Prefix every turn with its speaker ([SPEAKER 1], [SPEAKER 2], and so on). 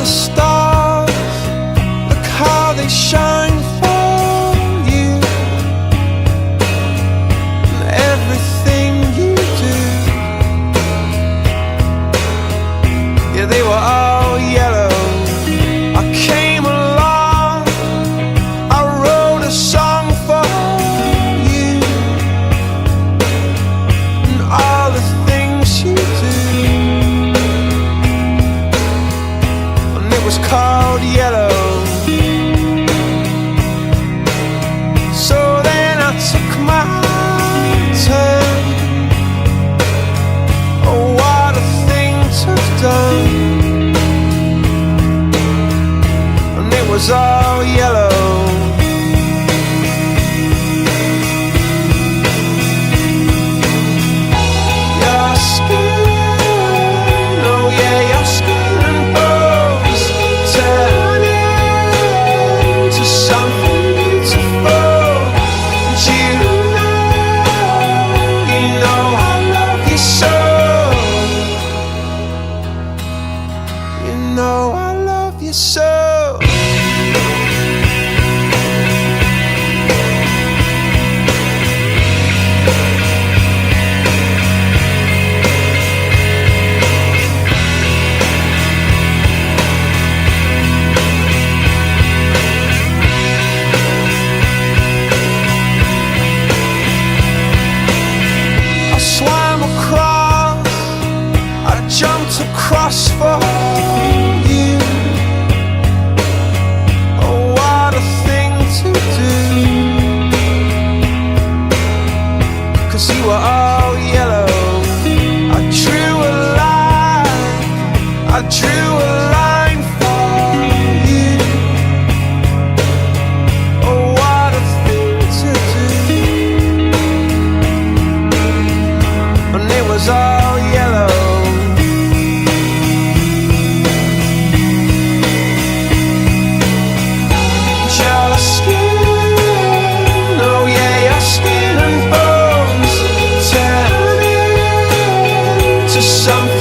[SPEAKER 1] the stars, look how they shine for you, and everything you do. Yeah, they were all yellow. I came along, I wrote a song for you, and all the things you do. And it was called Yellow. So then I took my turn. Oh, what a thing to have done. And it was all yellow. Your skin, oh yeah, your skin and bones turn into something beautiful. And you know I love you so. You know I love you so. I swam across, I jumped across for you. Oh, what a thing to do. 'Cause you were all yellow. I drew a line, I drew a line for you. Oh, what a thing to do. And it was all yellow. Your skin, oh yeah, your skin and bones turn into something